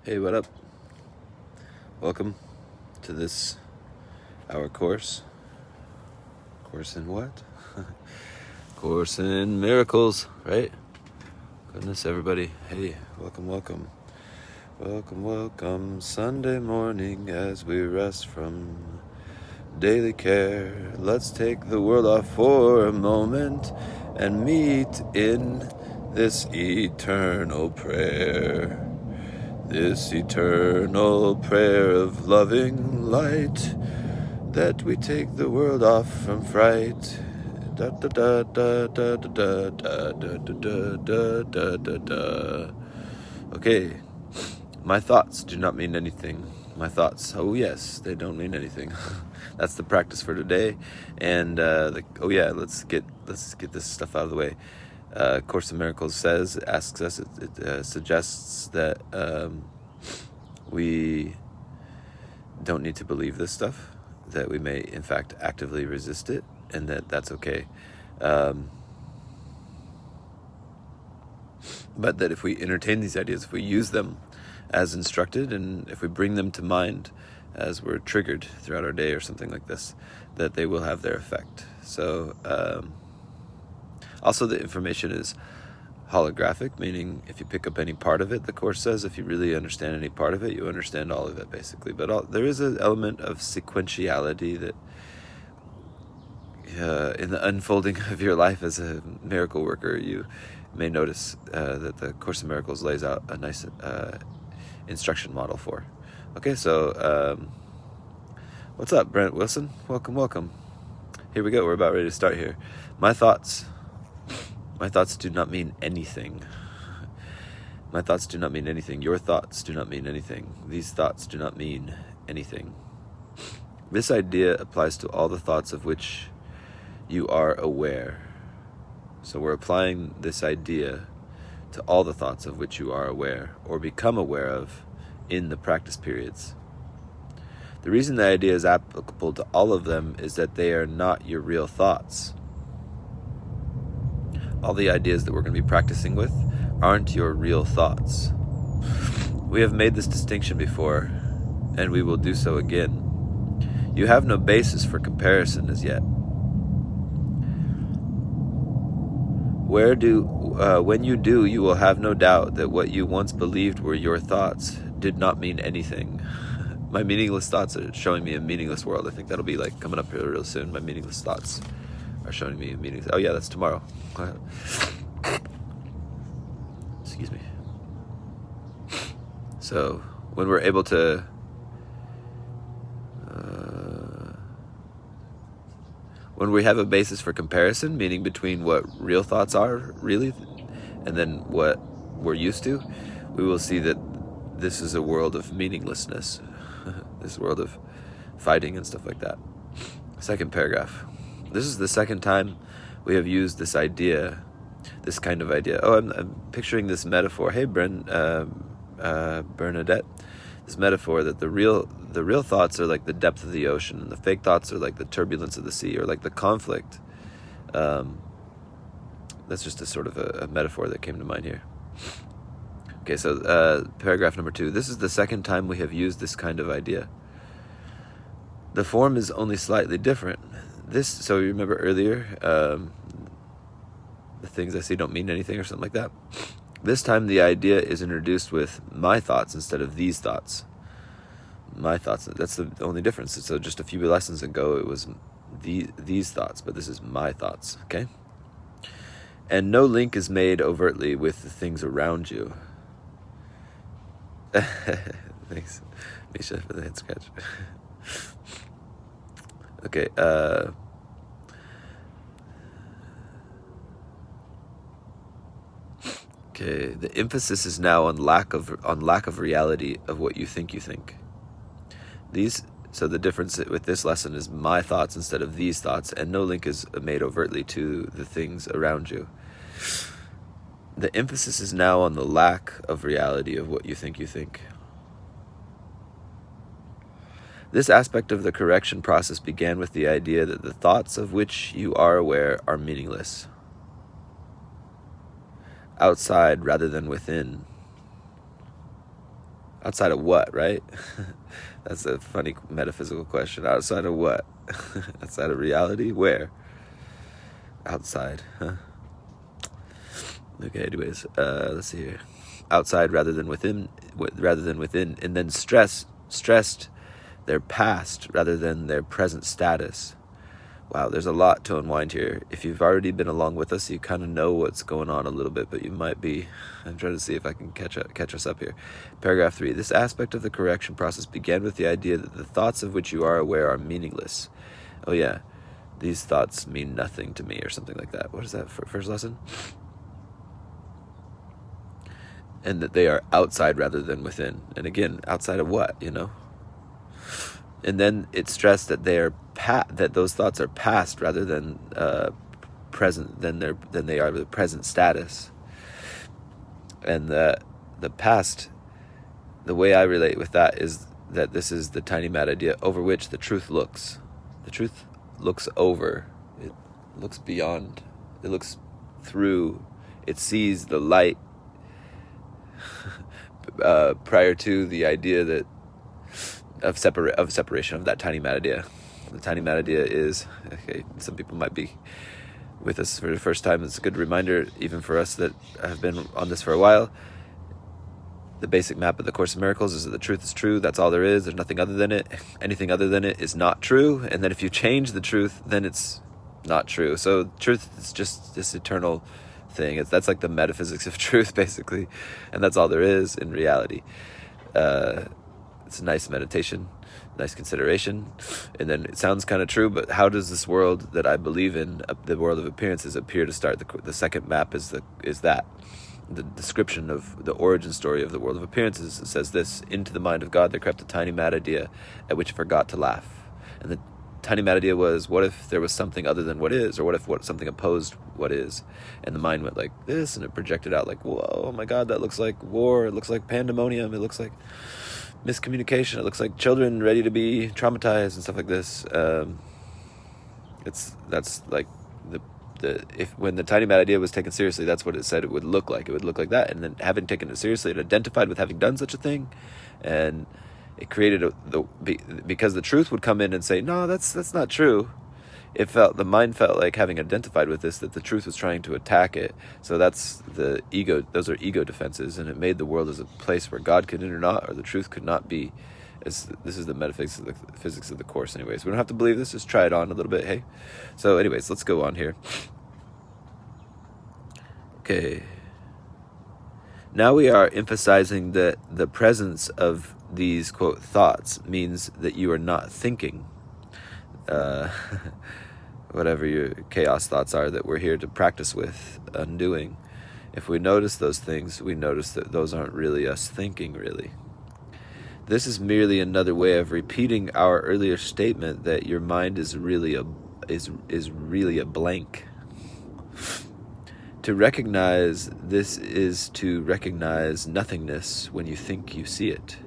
Hey, what up? Welcome to this, our course. Course in what? Course in miracles, right? Goodness, everybody. Hey, welcome. Welcome. Sunday morning as we rest from daily care. Let's take the world off for a moment and meet in this eternal prayer. This eternal prayer of loving light, that we take the world off from fright. Da da da da da da da da da da da da da. Okay, my thoughts do not mean anything. My thoughts, oh yes, they don't mean anything. That's the practice for today. And let's get this stuff out of the way. Course in Miracles asks us, it suggests that we don't need to believe this stuff, that we may in fact actively resist it, and that's okay. But that if we entertain these ideas, if we use them as instructed, and if we bring them to mind as we're triggered throughout our day or something like this, that they will have their effect. So also the information is holographic, meaning if you pick up any part of it, the Course says, if you really understand any part of it, you understand all of it, basically. But there is an element of sequentiality that in the unfolding of your life as a miracle worker, you may notice that the Course in Miracles lays out a nice instruction model for. Okay, so what's up, Brent Wilson? Welcome. Here we go. We're about ready to start here. My thoughts do not mean anything. My thoughts do not mean anything. Your thoughts do not mean anything. These thoughts do not mean anything. This idea applies to all the thoughts of which you are aware. So we're applying this idea to all the thoughts of which you are aware or become aware of in the practice periods. The reason the idea is applicable to all of them is that they are not your real thoughts. All the ideas that we're going to be practicing with aren't your real thoughts. We have made this distinction before, and we will do so again. You have no basis for comparison as yet. When you do, you will have no doubt that what you once believed were your thoughts did not mean anything. My meaningless thoughts are showing me a meaningless world. I think that'll be like coming up here real soon. My meaningless thoughts are showing me a meaningless. Oh yeah, that's tomorrow. Excuse me. So when we're able to when we have a basis for comparison, meaning between what real thoughts are really and then what we're used to, we will see that this is a world of meaninglessness, this world of fighting and stuff like that. Second paragraph. This is the second time we have used this idea, this kind of idea. Oh, I'm picturing this metaphor. Hey, Bernadette. This metaphor that the real thoughts are like the depth of the ocean, and the fake thoughts are like the turbulence of the sea, or like the conflict. That's just a sort of a metaphor that came to mind here. Okay, so paragraph number 2. This is the second time we have used this kind of idea. The form is only slightly different. So you remember earlier, the things I see don't mean anything or something like that. This time the idea is introduced with my thoughts instead of these thoughts. My thoughts, that's the only difference. So just a few lessons ago it was these thoughts, but this is my thoughts, okay? And no link is made overtly with the things around you. Thanks, Misha, for the head scratch. Okay, Okay, the emphasis is now on lack of reality of what you think. So the difference with this lesson is my thoughts instead of these thoughts, and no link is made overtly to the things around you. The emphasis is now on the lack of reality of what you think. This aspect of the correction process began with the idea that the thoughts of which you are aware are meaningless. Outside rather than within. Outside of what, right? That's a funny metaphysical question. Outside of what? Outside of reality? Where? Outside, huh? Okay, anyways, let's see here. Outside rather than within, and then stressed their past rather than their present status. Wow, there's a lot to unwind here. If you've already been along with us, you kind of know what's going on a little bit, but you might be... I'm trying to see if I can catch us up here. Paragraph 3. This aspect of the correction process began with the idea that the thoughts of which you are aware are meaningless. Oh yeah, these thoughts mean nothing to me, or something like that. What is that first lesson? And that they are outside rather than within. And again, outside of what, And then it's stressed that they are that those thoughts are past rather than present, than they are the present status. And the past, the way I relate with that is that this is the tiny mad idea over which the truth looks. The truth looks over. It looks beyond. It looks through. It sees the light prior to the idea that of separation, of that tiny mad idea. The tiny mad idea is, okay, some people might be with us for the first time. It's a good reminder, even for us that have been on this for a while. The basic map of the Course in Miracles is that the truth is true. That's all there is. There's nothing other than it. Anything other than it is not true. And then if you change the truth, then it's not true. So truth is just this eternal thing. That's like the metaphysics of truth, basically. And that's all there is in reality. It's a nice meditation, nice consideration. And then it sounds kind of true, but how does this world that I believe in, the world of appearances, appear to start? The second map is that. The description of the origin story of the world of appearances. It says this: into the mind of God there crept a tiny mad idea at which it forgot to laugh. And the tiny mad idea was, what if there was something other than what is? Or what if something opposed what is? And the mind went like this, and it projected out like, whoa, oh my God, that looks like war. It looks like pandemonium. It looks like miscommunication. It looks like children ready to be traumatized and stuff like this. That's like when the tiny mad idea was taken seriously, that's what it said it would look like. It would look like that. And then having taken it seriously, it identified with having done such a thing, and it created because the truth would come in and say, no, that's not true. The mind felt like, having identified with this, that the truth was trying to attack it. So that's the ego. Those are ego defenses, and it made the world as a place where God could enter not, or the truth could not be. This is the metaphysics of the Course. Anyways, we don't have to believe this. Just try it on a little bit. Hey. So, anyways, let's go on here. Okay. Now we are emphasizing that the presence of these, quote, thoughts means that you are not thinking. Whatever your chaos thoughts are that we're here to practice with undoing. If we notice those things, we notice that those aren't really us thinking, really. This is merely another way of repeating our earlier statement that your mind is really a blank. To recognize this is to recognize nothingness when you think you see it.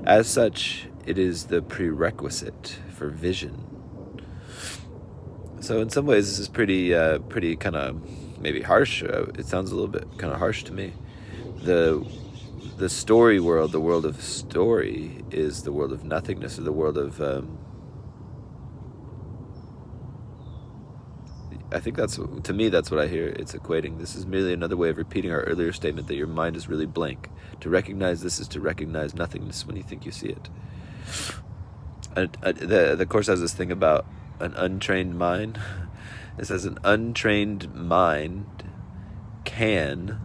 As such, it is the prerequisite for vision. So in some ways, this is pretty kind of maybe harsh. It sounds a little bit kind of harsh to me. The story world, the world of story, is the world of nothingness, or the world of... I think to me, that's what I hear it's equating. This is merely another way of repeating our earlier statement that your mind is really blank. To recognize this is to recognize nothingness when you think you see it. The Course has this thing about an untrained mind. It says an untrained mind can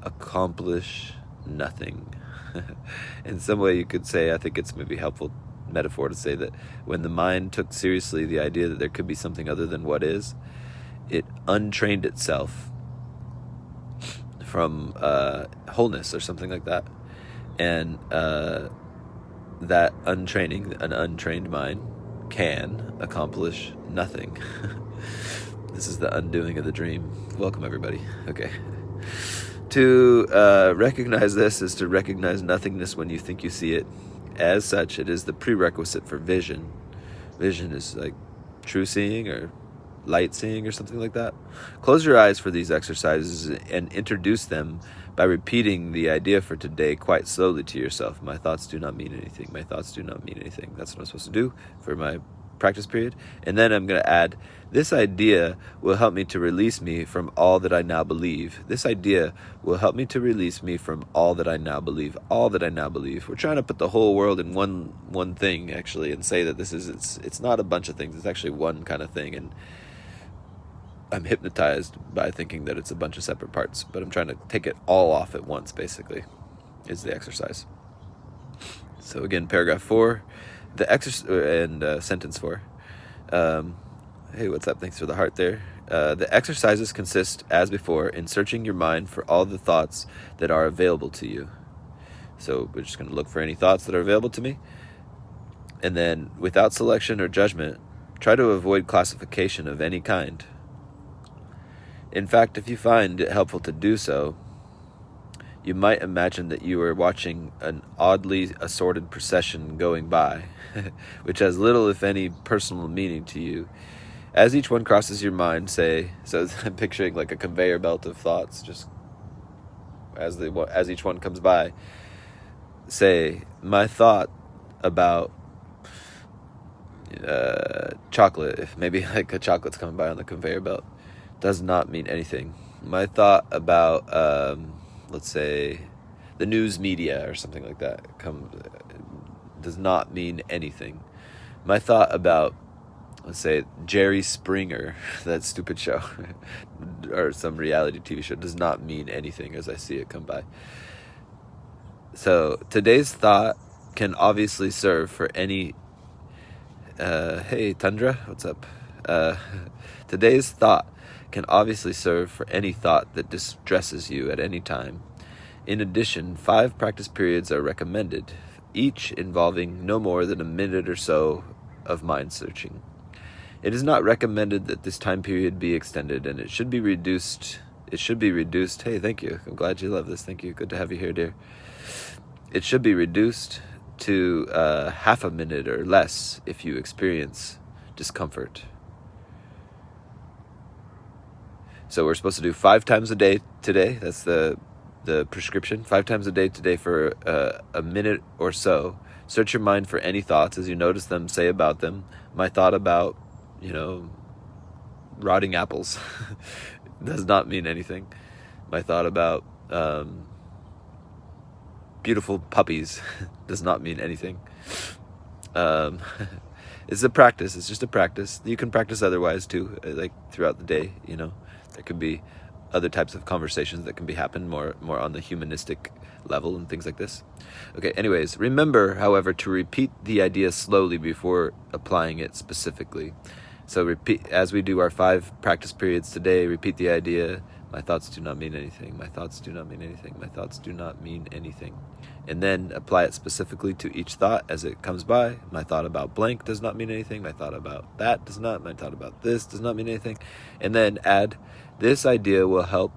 accomplish nothing. In some way you could say, I think it's maybe helpful metaphor to say that when the mind took seriously the idea that there could be something other than what is, it untrained itself from wholeness or something like that. And that untraining, an untrained mind, can accomplish nothing. This is the undoing of the dream. Welcome, everybody. Okay. To recognize this is to recognize nothingness when you think you see it. As such, it is the prerequisite for vision. Vision is like true seeing or light seeing or something like that. Close your eyes for these exercises and introduce them by repeating the idea for today quite slowly to yourself. My thoughts do not mean anything. My thoughts do not mean anything. That's what I'm supposed to do for my practice period. And then I'm going to add, this idea will help me to release me from all that I now believe. This idea will help me to release me from all that I now believe. All that I now believe. We're trying to put the whole world in one thing, actually, and say that it's not a bunch of things. It's actually one kind of thing. And I'm hypnotized by thinking that it's a bunch of separate parts, but I'm trying to take it all off at once, basically, is the exercise. So again, paragraph 4, sentence 4. Hey, what's up? Thanks for the heart there. The exercises consist, as before, in searching your mind for all the thoughts that are available to you. So we're just going to look for any thoughts that are available to me. And then, without selection or judgment, try to avoid classification of any kind. In fact, if you find it helpful to do so, you might imagine that you are watching an oddly assorted procession going by, which has little, if any, personal meaning to you. As each one crosses your mind, so I'm picturing like a conveyor belt of thoughts, just as each one comes by, say, my thought about chocolate, if maybe like a chocolate's coming by on the conveyor belt, does not mean anything. My thought about, let's say, the news media or something like that does not mean anything. My thought about, let's say, Jerry Springer, that stupid show, or some reality TV show, does not mean anything as I see it come by. So today's thought can obviously serve for any... hey, Tundra, what's up? Today's thought can obviously serve for any thought that distresses you at any time. In addition, 5 practice periods are recommended, each involving no more than a minute or so of mind searching. It is not recommended that this time period be extended, and it should be reduced. Hey, thank you. I'm glad you love this. Thank you. Good to have you here, dear. It should be reduced to half a minute or less if you experience discomfort. So we're supposed to do 5 times a day today. That's the prescription. 5 times a day today for a minute or so. Search your mind for any thoughts. As you notice them, say about them. My thought about, rotting apples does not mean anything. My thought about beautiful puppies does not mean anything. It's a practice. It's just a practice. You can practice otherwise too, like throughout the day, There could be other types of conversations that can be happen more on the humanistic level and things like this. Okay, anyways, remember, however, to repeat the idea slowly before applying it specifically. So repeat, as we do our 5 practice periods today, repeat the idea, my thoughts do not mean anything, my thoughts do not mean anything, my thoughts do not mean anything. And then apply it specifically to each thought as it comes by. My thought about blank does not mean anything, my thought about that does not, my thought about this does not mean anything. And then add, this idea will help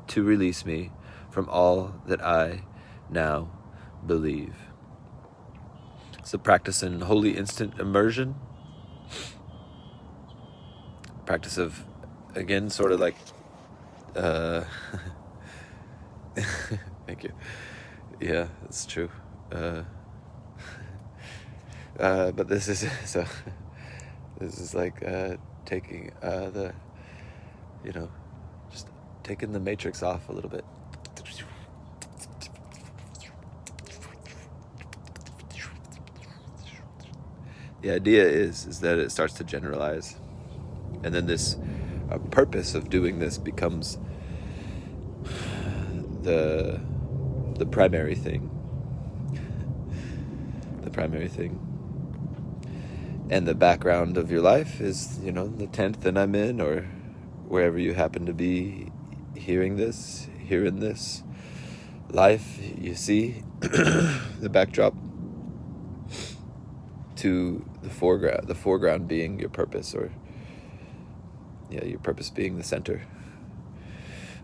to release me from all that I now believe. So practice in holy instant immersion. Practice of, again, sort of like, thank you. Yeah, it's true. But this is like taking just taking the matrix off a little bit. The idea is that it starts to generalize, and then this purpose of doing this becomes the primary thing. The primary thing. And the background of your life is, the tent that I'm in, or wherever you happen to be hearing this life, you see the backdrop to the foreground being your purpose, or your purpose being the center.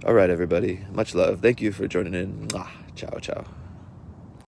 All right, everybody. Much love. Thank you for joining in. Ciao, ciao.